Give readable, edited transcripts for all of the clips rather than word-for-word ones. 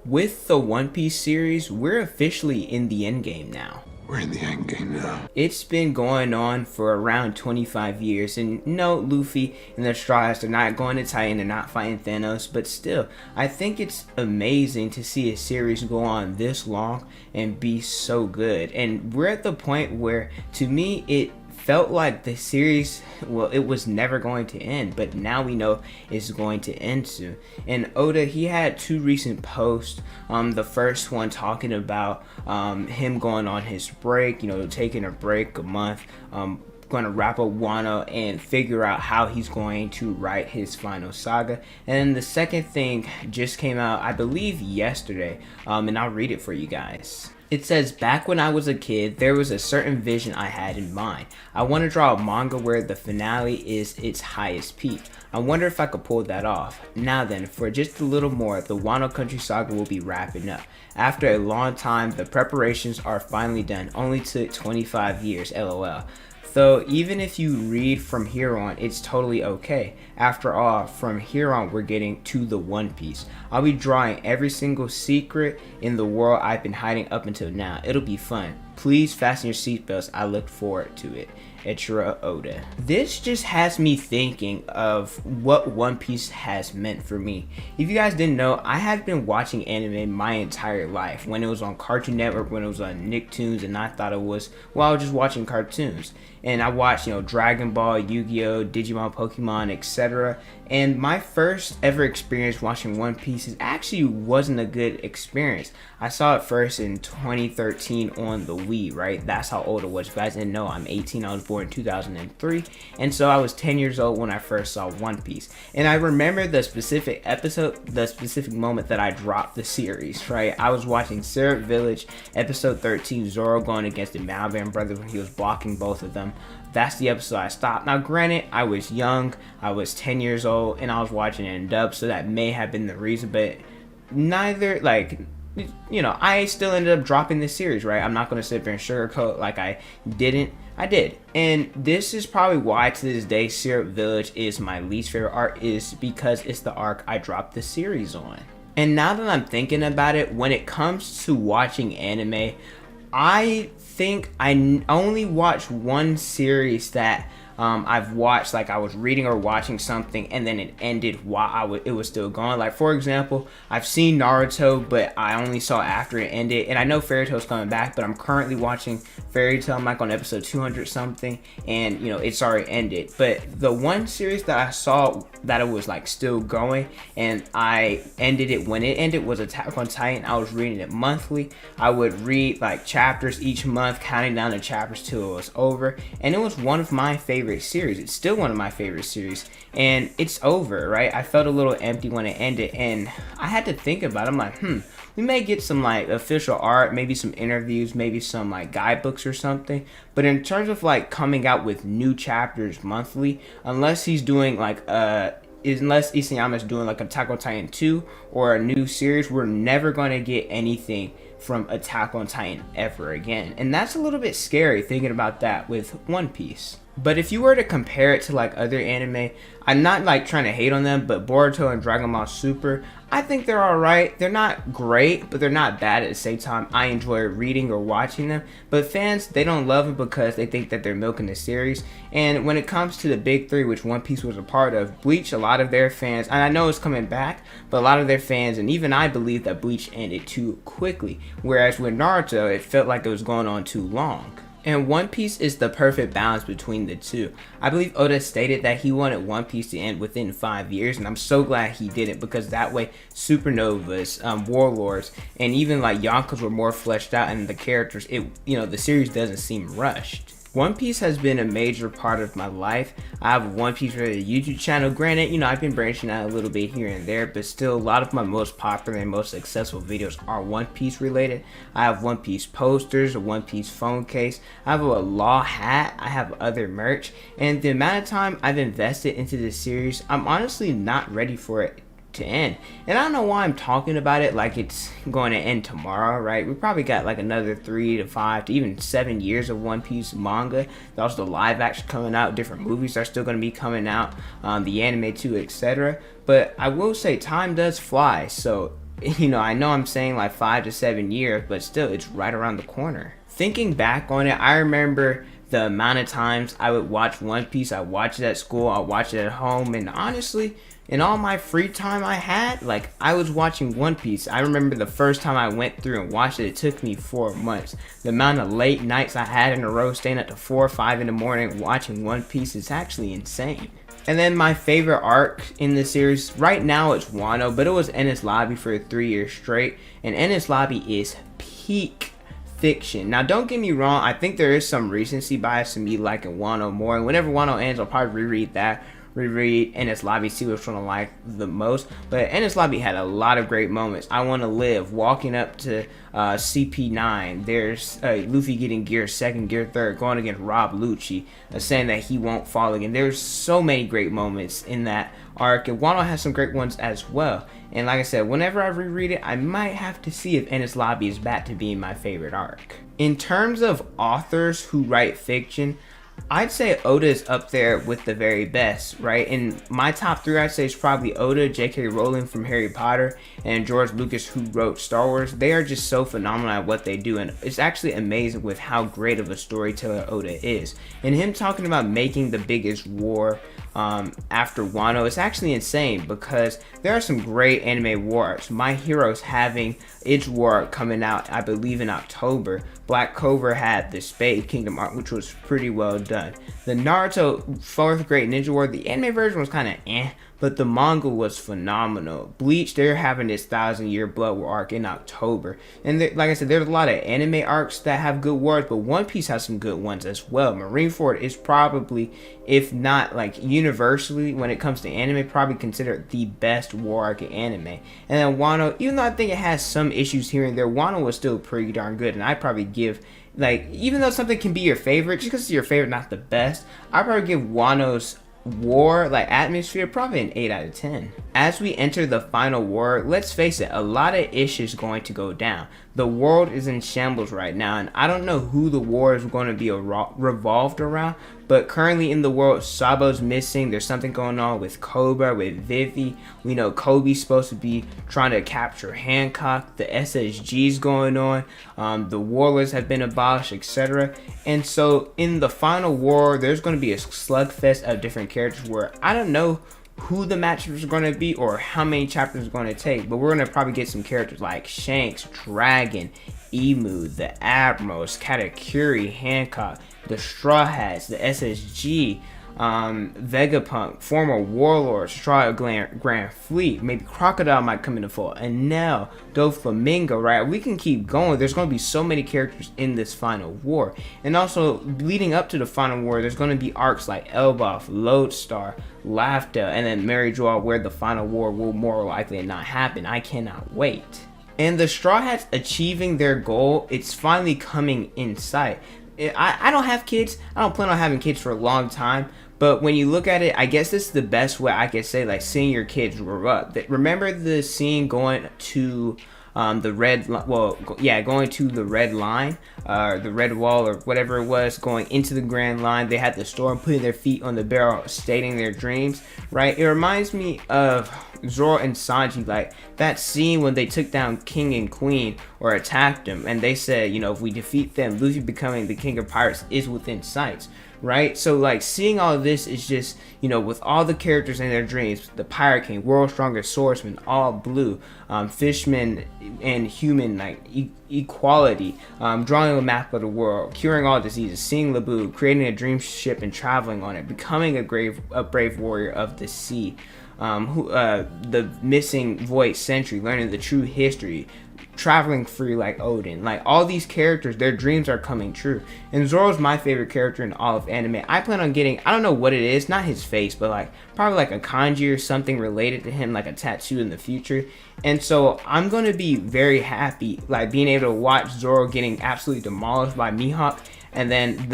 With the One Piece series, we're officially in the endgame now. We're in the endgame now. It's been going on for around 25 years, and no, Luffy and the Straw Hats, they're not going to Titan, they're not fighting Thanos, but still, I think it's amazing to see a series go on this long and be so good. And we're at the point where, to me, it felt like the series, well, it was never going to end, but now we know it's going to end soon. And Oda, he had two recent posts. The first one talking about him going on his break, taking a break a month, going to wrap up Wano and figure out how he's going to write his final saga. And then the second thing just came out, I believe yesterday, and I'll read it for you guys. It says, back when I was a kid, there was a certain vision I had in mind. I want to draw a manga where the finale is its highest peak. I wonder if I could pull that off. Now then, for just a little more, the Wano Country saga will be wrapping up. After a long time, the preparations are finally done. Only took 25 years, lol. Though even if you read from here on, it's totally okay. After all, from here on, we're getting to the One Piece. I'll be drawing every single secret in the world I've been hiding up until now. It'll be fun. Please fasten your seatbelts. I look forward to it. Eiichiro Oda. This just has me thinking of what One Piece has meant for me. If you guys didn't know, I have been watching anime my entire life. When it was on Cartoon Network, when it was on Nicktoons, and I thought it was, well, I was just watching cartoons. And I watched, Dragon Ball, Yu-Gi-Oh, Digimon, Pokemon, etc. And my first ever experience watching One Piece actually wasn't a good experience. I saw it first in 2013 on the Wii, right? That's how old it was. If you guys didn't know, I'm 18. I was born in 2003. And so I was 10 years old when I first saw One Piece. And I remember the specific episode, the specific moment that I dropped the series, right? I was watching Syrup Village, episode 13, Zoro going against the Malvan brothers when he was blocking both of them. That's the episode I stopped. Now, granted, I was young. I was 10 years old, and I was watching it in dub, so that may have been the reason, but neither, I still ended up dropping this series, right? I'm not going to sit there and sugarcoat like I didn't. I did. And this is probably why to this day Syrup Village is my least favorite arc, is because it's the arc I dropped the series on. And now that I'm thinking about it, when it comes to watching anime, I think I only watch one series that I've watched, like I was reading or watching something and then it ended while it was still going. Like, for example, I've seen Naruto, but I only saw after it ended. And I know Fairy Tail's coming back, but I'm currently watching Fairy Tail. I'm like on episode 200 something, and it's already ended. But the one series that I saw that it was like still going and I ended it when it ended was Attack on Titan. I was reading it monthly. I would read like chapters each month, counting down the chapters till it was over, and it was one of my favorite series. It's still one of my favorite series, and it's over, right? I felt a little empty when it ended, and I had to think about it. I'm like, we may get some like official art, maybe some interviews, maybe some like guidebooks or something, but in terms of like coming out with new chapters monthly, unless he's doing like unless Isayama's doing like Attack on Titan 2 or a new series, we're never going to get anything from Attack on Titan ever again. And that's a little bit scary thinking about that with One Piece. But if you were to compare it to like other anime, I'm not like trying to hate on them, but Boruto and Dragon Ball Super, I think they're alright. They're not great, but they're not bad at the same time. I enjoy reading or watching them, but fans, they don't love it because they think that they're milking the series. And when it comes to the big three, which One Piece was a part of, Bleach, a lot of their fans, and I know it's coming back, but a lot of their fans, and even I believe that Bleach ended too quickly. Whereas with Naruto, it felt like it was going on too long. And One Piece is the perfect balance between the two. I believe Oda stated that he wanted One Piece to end within 5 years, and I'm so glad he didn't, because that way supernovas, warlords, and even like Yonkos were more fleshed out, and the characters, the series doesn't seem rushed. One Piece has been a major part of my life. I have a One Piece related YouTube channel. Granted, I've been branching out a little bit here and there, but still a lot of my most popular and most successful videos are One Piece related. I have One Piece posters, a One Piece phone case. I have a Law hat. I have other merch. And the amount of time I've invested into this series, I'm honestly not ready for it to end. And I don't know why I'm talking about it like it's going to end tomorrow, right? We probably got like another 3 to 5 to even 7 years of One Piece manga. There's also the live action coming out, different movies are still going to be coming out, the anime too, etc. But I will say time does fly, so I know I'm saying like 5 to 7 years, but still, it's right around the corner. Thinking back on it, I remember the amount of times I would watch One Piece. I watch it at school, I watch it at home, and honestly, in all my free time I had, like, I was watching One Piece. I remember the first time I went through and watched it, it took me 4 months. The amount of late nights I had in a row, staying up to 4 or 5 in the morning watching One Piece is actually insane. And then my favorite arc in the series, right now it's Wano, but it was Enies Lobby for 3 years straight. And Enies Lobby is peak fiction. Now, don't get me wrong, I think there is some recency bias to me liking Wano more. And whenever Wano ends, I'll probably reread Enies Lobby, see which one I like the most. But Enies Lobby had a lot of great moments. I Want to Live, walking up to CP9. There's Luffy getting gear second, gear third, going against Rob Lucci, saying that he won't fall again. There's so many great moments in that arc, and Wano has some great ones as well. And like I said, whenever I reread it, I might have to see if Enies Lobby is back to being my favorite arc. In terms of authors who write fiction, I'd say Oda is up there with the very best, right? In my top three, I'd say it's probably Oda, J.K. Rowling from Harry Potter, and George Lucas, who wrote Star Wars. They are just so phenomenal at what they do, and it's actually amazing with how great of a storyteller Oda is. And him talking about making the biggest war after Wano, it's actually insane, because there are some great anime war arcs. My Hero's having its war arc coming out, I believe, in October. Black Clover had the Spade Kingdom arc, which was pretty well done. The Naruto Fourth Great Ninja War, the anime version was kind of but the manga was phenomenal. Bleach, they're having this 1,000-year Blood War arc in October. And like I said, there's a lot of anime arcs that have good wars, but One Piece has some good ones as well. Marineford is probably, if not like universally, when it comes to anime, probably considered the best war arc in anime. And then Wano, even though I think it has some issues here and there, Wano was still pretty darn good. And I'd probably give, like, even though something can be your favorite, just because it's your favorite, not the best, I'd probably give Wano's war like atmosphere probably an 8 out of 10. As we enter the final war, let's face it, a lot of issues going to go down. The world is in shambles right now, and I don't know who the war is going to be revolved around, but currently in the world, Sabo's missing. There's something going on with Cobra, with Vivi. We know Kobe's supposed to be trying to capture Hancock. The SSG's going on. The warlords have been abolished, etc. And so in the final war, there's going to be a slugfest of different characters where I don't know who the matchups are going to be or how many chapters are going to take, but we're going to probably get some characters like Shanks, Dragon, Emu, the Admirals, Katakuri, Hancock, the Straw Hats, the SSG, Vegapunk, former Warlord, Straw Grand Fleet, maybe Crocodile might come into fold, and now Doflamingo, right? We can keep going. There's going to be so many characters in this final war. And also, leading up to the final war, there's going to be arcs like Elbaf, Lodestar, Laughdale, and then Mary Joel, where the final war will more likely not happen. I cannot wait. And the Straw Hats achieving their goal, it's finally coming in sight. I don't have kids. I don't plan on having kids for a long time. But when you look at it, I guess this is the best way I could say, like, seeing your kids grow up. Remember the scene going to the red, going to the red line, the red wall or whatever it was, going into the Grand Line. They had the storm putting their feet on the barrel, stating their dreams, right? It reminds me of Zoro and Sanji, like that scene when they took down King and Queen or attacked them, and they said, if we defeat them, Luffy becoming the king of pirates is within sight. Right? So like seeing all of this is just, with all the characters in their dreams, the Pirate King, World's Strongest Swordsman, all blue, Fishman and human like equality, drawing a map of the world, curing all diseases, seeing Labu, creating a dream ship and traveling on it, becoming a brave warrior of the sea, the missing void century, learning the true history, traveling free like Odin. Like all these characters, their dreams are coming true. And Zoro's my favorite character in all of anime. I plan on getting, I don't know what it is, not his face, but like probably like a kanji or something related to him, like a tattoo in the future. And so I'm going to be very happy like being able to watch Zoro getting absolutely demolished by Mihawk, and then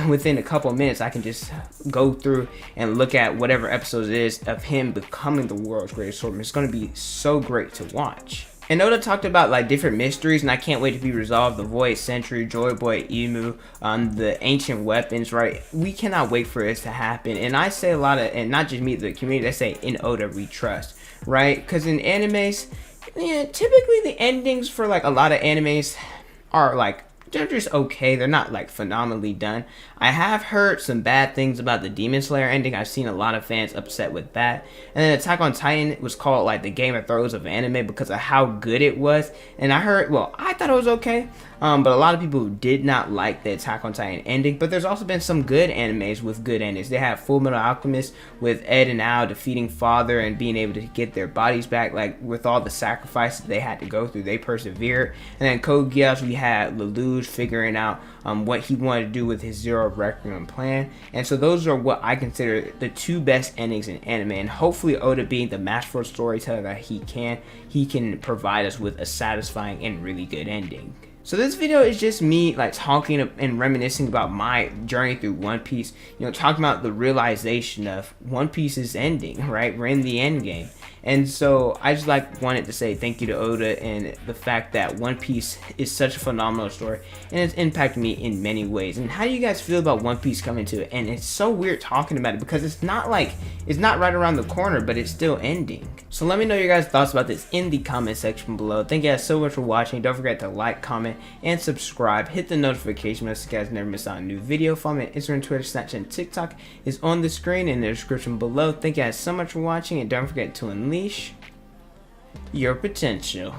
within a couple of minutes I can just go through and look at whatever episode it is of him becoming the world's greatest swordsman. It's going to be so great to watch. And Oda talked about like different mysteries, and I can't wait to be resolved. The Void Century, Joy Boy, Emu, the ancient weapons, right? We cannot wait for this to happen. And I say a lot of, and not just me, the community, I say in Oda we trust, right? Because in animes, Yeah, typically the endings for like a lot of animes are like they're just okay. They're not like phenomenally done. I have heard some bad things about the Demon Slayer ending. I've seen a lot of fans upset with that. And then Attack on Titan was called like the Game of Thrones of anime because of how good it was. And I heard, well, I thought it was okay. But a lot of people did not like the Attack on Titan ending. But there's also been some good animes with good endings. They have Full Metal Alchemist with Ed and Al defeating Father and being able to get their bodies back. Like with all the sacrifices they had to go through, they persevered. And then Code Geass, we had Lelouch figuring out what he wanted to do with his Zero Requiem plan. And so those are what I consider the two best endings in anime. And hopefully Oda, being the masterful storyteller that he can provide us with a satisfying and really good ending. So this video is just me like talking and reminiscing about my journey through One Piece. You know, talking about the realization of One Piece's ending, right? We're in the end game. And so I just like wanted to say thank you to Oda and the fact that One Piece is such a phenomenal story and it's impacted me in many ways. And how do you guys feel about One Piece coming to it? And it's so weird talking about it because it's not right around the corner, but it's still ending. So let me know your guys' thoughts about this in the comment section below. Thank you guys so much for watching. Don't forget to like, comment, and subscribe. Hit the notification bell so you guys never miss out on a new video. Follow me on Instagram, Twitter, Snapchat, and TikTok is on the screen in the description below. Thank you guys so much for watching, and don't forget to unleash your potential.